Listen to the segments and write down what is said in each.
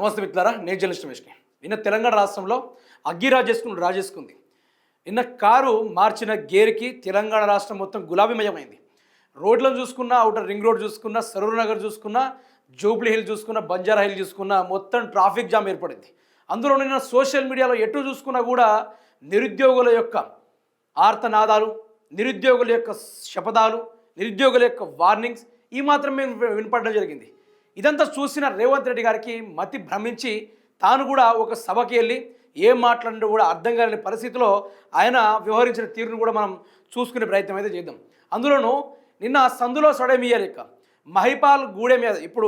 నమస్తే మిత్రులారా, నేను జర్నలిస్ట్ రమేష్ని. నిన్న తెలంగాణ రాష్ట్రంలో అగ్గి రాజేసుకుంది. నిన్న కారు మార్చిన గేర్కి తెలంగాణ రాష్ట్రం మొత్తం గులాబీమయమైంది. రోడ్లను చూసుకున్నా, అవుటర్ రింగ్ రోడ్ చూసుకున్నా, సరూర్ నగర్ చూసుకున్నా, జూబ్లీ హిల్ చూసుకున్నా, బంజారా హిల్ చూసుకున్నా మొత్తం ట్రాఫిక్ జామ్ ఏర్పడింది. అందులో నిన్న సోషల్ మీడియాలో ఎటు చూసుకున్నా కూడా నిరుద్యోగుల యొక్క ఆర్తనాదాలు, నిరుద్యోగుల యొక్క శపథాలు, నిరుద్యోగుల యొక్క వార్నింగ్స్ ఈ మాత్రం మేము వినపడడం జరిగింది. ఇదంతా చూసిన రేవంత్ రెడ్డి గారికి మతి భ్రమించి తాను కూడా ఒక సభకి వెళ్ళి ఏం మాట్లాడినా కూడా అర్థం కాని పరిస్థితిలో ఆయన వ్యవహరించిన తీరును కూడా మనం చూసుకునే ప్రయత్నం అయితే చేద్దాం. అందులోనూ నిన్న సందులో సడేమియలేక గూడెం యాదవ్, ఇప్పుడు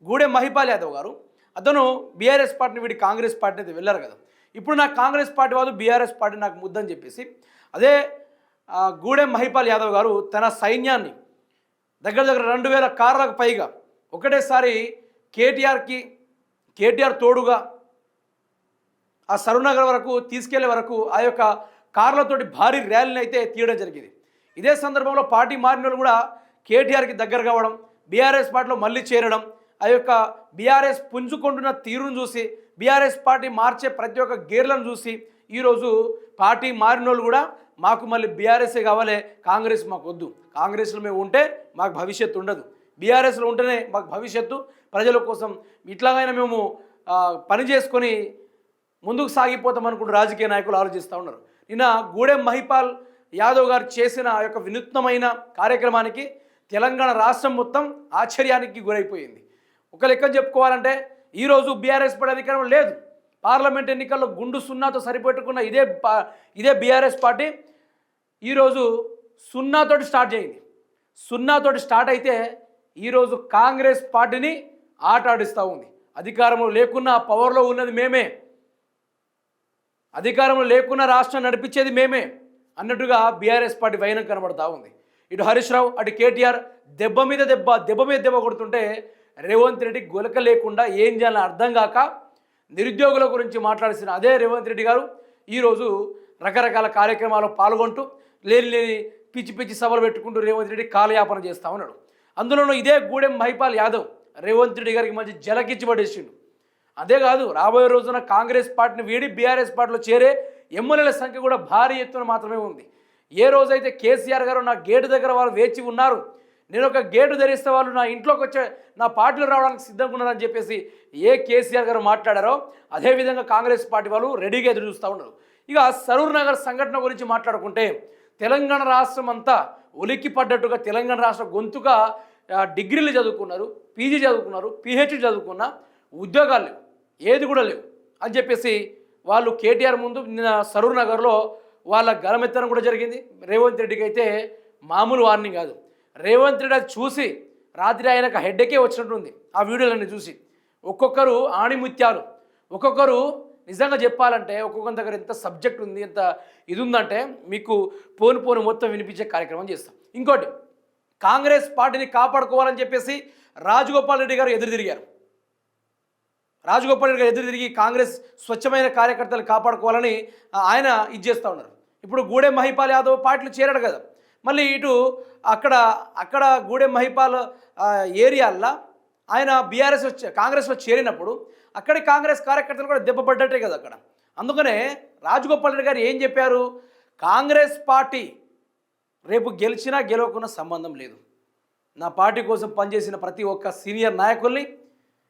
గూడెం మహిపాల్ యాదవ్ గారు అతను బీఆర్ఎస్ పార్టీని వీడి కాంగ్రెస్ పార్టీ అయితే వెళ్ళారు కదా. ఇప్పుడు నాకు కాంగ్రెస్ పార్టీ వాళ్ళు బీఆర్ఎస్ పార్టీ నాకు ముద్దని చెప్పేసి అదే గూడెం మహిపాల్ యాదవ్ గారు తన సైన్యాన్ని దగ్గర 2000 కార్లకు పైగా ఒకటేసారి కేటీఆర్ తోడుగా ఆ సరూనగర్ వరకు తీసుకెళ్లే వరకు ఆ యొక్క కార్లతోటి భారీ ర్యాలీని అయితే తీయడం జరిగింది. ఇదే సందర్భంలో పార్టీ మారిన వాళ్ళు కూడా కేటీఆర్కి దగ్గర కావడం, బీఆర్ఎస్ పార్టీలో మళ్ళీ చేరడం, ఆ యొక్క బీఆర్ఎస్ పుంజుకుంటున్న తీరును చూసి, బీఆర్ఎస్ పార్టీ మార్చే ప్రతి ఒక్క గేర్లను చూసి ఈరోజు పార్టీ మారిన వాళ్ళు కూడా మాకు మళ్ళీ బీఆర్ఎస్ఏ కావాలి, కాంగ్రెస్ మాకు వద్దు, కాంగ్రెస్లో మేము ఉంటే మాకు భవిష్యత్తు ఉండదు, బీఆర్ఎస్లో ఉంటేనే మాకు భవిష్యత్తు, ప్రజల కోసం ఇట్లాగైనా మేము పని చేసుకొని ముందుకు సాగిపోతాం అనుకుంటూ రాజకీయ నాయకులు ఆలోచిస్తూ ఉన్నారు. నిన్న గూడెం మహిపాల్ యాదవ్ గారు చేసిన ఆ యొక్క వినూత్నమైన కార్యక్రమానికి తెలంగాణ రాష్ట్రం మొత్తం ఆశ్చర్యానికి గురైపోయింది. ఒక లెక్కన చెప్పుకోవాలంటే ఈరోజు బీఆర్ఎస్ పడే అధికారం లేదు. పార్లమెంట్ ఎన్నికల్లో గుండు సున్నాతో సరిపెట్టుకున్న ఇదే బీఆర్ఎస్ పార్టీ ఈరోజు సున్నాతోటి స్టార్ట్ అయితే ఈరోజు కాంగ్రెస్ పార్టీని ఆట ఆడిస్తూ ఉంది. అధికారంలో లేకున్నా పవర్లో ఉన్నది మేమే, అధికారంలో లేకున్నా రాష్ట్రం నడిపించేది మేమే అన్నట్టుగా బీఆర్ఎస్ పార్టీ వైనం కనబడతా ఉంది. ఇటు హరీష్ రావు, అటు కేటీఆర్ దెబ్బ మీద దెబ్బ కొడుతుంటే రేవంత్ రెడ్డి గొలక లేకుండా ఏం చేయాలని అర్థం కాక నిరుద్యోగుల గురించి మాట్లాడాల్సిన అదే రేవంత్ రెడ్డి గారు ఈరోజు రకరకాల కార్యక్రమాల్లో పాల్గొంటూ లేని పిచ్చి సభలు పెట్టుకుంటూ రేవంత్ రెడ్డి కాలయాపన చేస్తూ ఉన్నాడు. అందులోనూ ఇదే గూడెం మహిపాల్ యాదవ్ రేవంత్ రెడ్డి గారికి మంచి జలకిచ్చి పడేసిండు. అదే కాదు, రాబోయే రోజున కాంగ్రెస్ పార్టీని వీడి బీఆర్ఎస్ పార్టీలో చేరే ఎమ్మెల్యేల సంఖ్య కూడా భారీ ఎత్తున మాత్రమే ఉంది. ఏ రోజైతే కేసీఆర్ గారు నా గేటు దగ్గర వాళ్ళు వేచి ఉన్నారు, నేను ఒక గేటు ధరిస్తే వాళ్ళు నా ఇంట్లోకి వచ్చే నా పార్టీలో రావడానికి సిద్ధంగా ఉన్నారని చెప్పేసి ఏ కేసీఆర్ గారు మాట్లాడారో అదేవిధంగా కాంగ్రెస్ పార్టీ వాళ్ళు రెడీగా ఎదురు చూస్తూ ఉన్నారు. ఇక సరూర్ నగర్ సంఘటన గురించి మాట్లాడుకుంటే తెలంగాణ రాష్ట్రం అంతా ఉలిక్కి పడ్డట్టుగా తెలంగాణ రాష్ట్ర గొంతుగా డిగ్రీలు చదువుకున్నారు, పీజీ చదువుకున్నారు, పిహెచ్డి చదువుకున్న ఉద్యోగాలు లేవు, ఏది కూడా లేవు అని చెప్పేసి వాళ్ళు కేటీఆర్ ముందు నిన్న సరూర్ నగర్లో వాళ్ళ గలమెత్తనం కూడా జరిగింది. రేవంత్ రెడ్డికి అయితే మామూలు వార్నింగ్ కాదు. రేవంత్ రెడ్డి అది చూసి రాత్రి ఆయనకు హెడ్డేకే వచ్చినట్టుంది. ఆ వీడియోలన్నీ చూసి ఒక్కొక్కరు ఆణిముత్యాలు, ఒక్కొక్కరు నిజంగా చెప్పాలంటే ఒక్కొక్క దగ్గర ఎంత సబ్జెక్ట్ ఉంది, ఎంత ఇది ఉందంటే మీకు పోను మొత్తం వినిపించే కార్యక్రమం చేస్తాం. ఇంకోటి, కాంగ్రెస్ పార్టీని కాపాడుకోవాలని చెప్పేసి రాజగోపాల్ రెడ్డి గారు ఎదురు తిరిగి కాంగ్రెస్ స్వచ్ఛమైన కార్యకర్తలు కాపాడుకోవాలని ఆయన ఇది చేస్తూ ఉన్నారు. ఇప్పుడు గూడెం మహిపాల్ యాదవ్ పార్టీలు చేరాడు కదా, మళ్ళీ ఇటు అక్కడ గూడెం మహిపాల్ ఏరియాల్లో ఆయన కాంగ్రెస్లో చేరినప్పుడు అక్కడి కాంగ్రెస్ కార్యకర్తలు కూడా దెబ్బపడ్డట్టే కదా అక్కడ. అందుకనే రాజగోపాల్ రెడ్డి గారు ఏం చెప్పారు, కాంగ్రెస్ పార్టీ రేపు గెలిచినా గెలవకున్నా సంబంధం లేదు, నా పార్టీ కోసం పనిచేసిన ప్రతి ఒక్క సీనియర్ నాయకుల్ని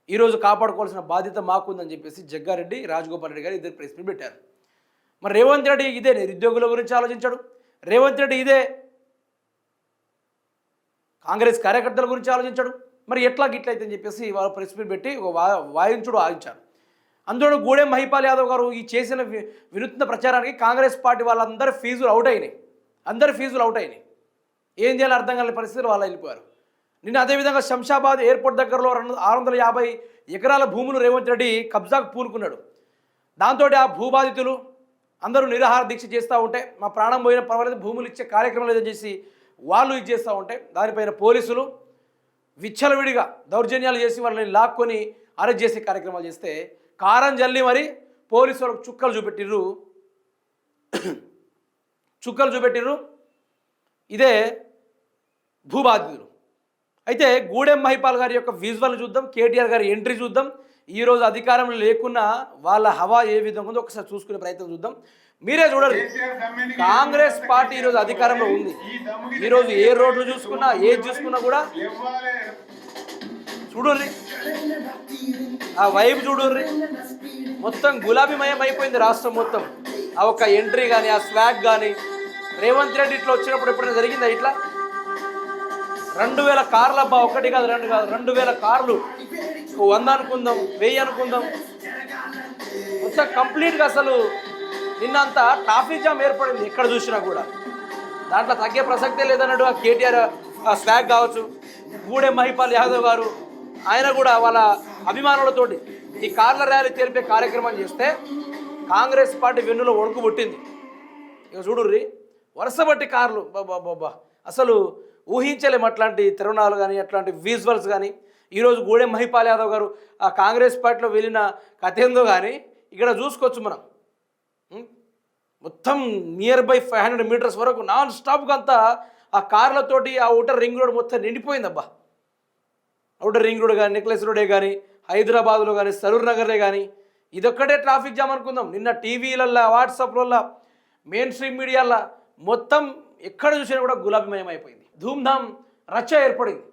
ఈరోజు కాపాడుకోవాల్సిన బాధ్యత మాకుందని చెప్పేసి జగ్గారెడ్డి, రాజగోపాల్ రెడ్డి గారు ఇద్దరు ప్రెస్ మీట్ పెట్టారు. మరి రేవంత్ రెడ్డి ఇదే నిరుద్యోగుల గురించి ఆలోచించాడు, రేవంత్ రెడ్డి ఇదే కాంగ్రెస్ కార్యకర్తల గురించి ఆలోచించాడు. మరి ఇట్లయితే అని చెప్పేసి వాళ్ళు ప్రెస్ మీట్ పెట్టి వాయించుడు ఆగించారు. అందులో గూడెం మహిపాల్ యాదవ్ గారు ఈ చేసిన వినూత్న ప్రచారానికి కాంగ్రెస్ పార్టీ వాళ్ళందరూ ఫీజులు అవుట్ అయినాయి. ఏం చేయాలో అర్థం కాని పరిస్థితులు వాళ్ళు వెళ్ళిపోయారు. నిన్న అదేవిధంగా శంషాబాద్ ఎయిర్పోర్ట్ దగ్గరలో 650 ఎకరాల భూములు రేవంత్ రెడ్డి కబ్జాకు పూనుకున్నాడు. దాంతో ఆ భూబాధితులు అందరూ నిరాహార దీక్ష చేస్తూ ఉంటే మా ప్రాణం పోయిన పర్వాలేదు, భూములు ఇచ్చే కార్యక్రమం లేదని చేసి వాళ్ళు ఇది చేస్తూ ఉంటే దానిపైన పోలీసులు విచ్చలవిడిగా దౌర్జన్యాలు చేసి వాళ్ళని లాక్కొని అరెస్ట్ చేసే కార్యక్రమాలు చేస్తే కారం జల్లి మరి పోలీసు వాళ్ళకు చుక్కలు చూపెట్టిర్రు ఇదే భూబాధితులు. అయితే గూడెం మహిపాల్ గారి యొక్క విజువల్ చూద్దాం, కేటీఆర్ గారి ఎంట్రీ చూద్దాం, ఈరోజు అధికారంలో లేకున్నా వాళ్ళ హవా ఏ విధంగా ఉందో ఒకసారి చూసుకునే ప్రయత్నం చూద్దాం. మీరే చూడండి, కాంగ్రెస్ పార్టీ ఈరోజు అధికారంలో ఉంది. ఈరోజు ఏ రోడ్లు చూసుకున్నా ఏది చూసుకున్నా కూడా చూడుర్రి, ఆ వైబ్ చూడుర్రి, మొత్తం గులాబీమయం అయిపోయింది రాష్ట్రం మొత్తం. ఆ ఒక్క ఎంట్రీ కానీ ఆ స్వాగ్ కానీ రేవంత్ రెడ్డి ఇట్లా వచ్చినప్పుడు ఎప్పుడైనా జరిగిందా ఇట్లా? 2000 కార్లు అబ్బా, ఒకటి కాదు రెండు కాదు, 2000 కార్లు, 100 అనుకుందాం, 1000 అనుకుందాం, మొత్తం కంప్లీట్గా అసలు నిన్నంతా ట్రాఫిక్ జామ్ ఏర్పడింది ఎక్కడ చూసినా కూడా. దాంట్లో తగ్గే ప్రసక్తే లేదన్నట్టు ఆ కేటీఆర్ ఆ స్వాగ్ కావచ్చు, గూడెం మహిపాల్ యాదవ్ గారు ఆయన కూడా వాళ్ళ అభిమానులతోటి ఈ కార్ల ర్యాలీ తెలిపే కార్యక్రమం చేస్తే కాంగ్రెస్ పార్టీ వెన్నులో వణుకు పుట్టింది. ఇక చూడుర్రి, వరుసబట్టి కార్లు, బాబా అసలు ఊహించలేము అట్లాంటి తరుణాలు కానీ అట్లాంటి విజువల్స్ కానీ. ఈరోజు గూడెం మహిపాల్ యాదవ్ గారు ఆ కాంగ్రెస్ పార్టీలో వెళ్ళిన కథ ఏందో కానీ ఇక్కడ చూసుకోవచ్చు మనం. మొత్తం నియర్ బై 500 మీటర్స్ వరకు నాన్ స్టాప్గా అంతా ఆ కార్లతోటి ఆ ఔటర్ రింగ్ రోడ్ మొత్తం నిండిపోయిందబ్బా. ఔటర్ రింగ్ రోడ్ కానీ, నెక్లెస్ రోడే కానీ, హైదరాబాద్లో కానీ, సరూర్ నగర్లే కానీ ఇదొక్కటే ట్రాఫిక్ జామ్ అనుకుందాం. నిన్న టీవీలల్లో, వాట్సాప్లలో, మెయిన్ స్ట్రీమ్ మీడియాలో మొత్తం ఎక్కడ చూసినా కూడా గులాబీమయం అయిపోయింది. ధూమ్ధామ్ రచ్చ ఏర్పడింది.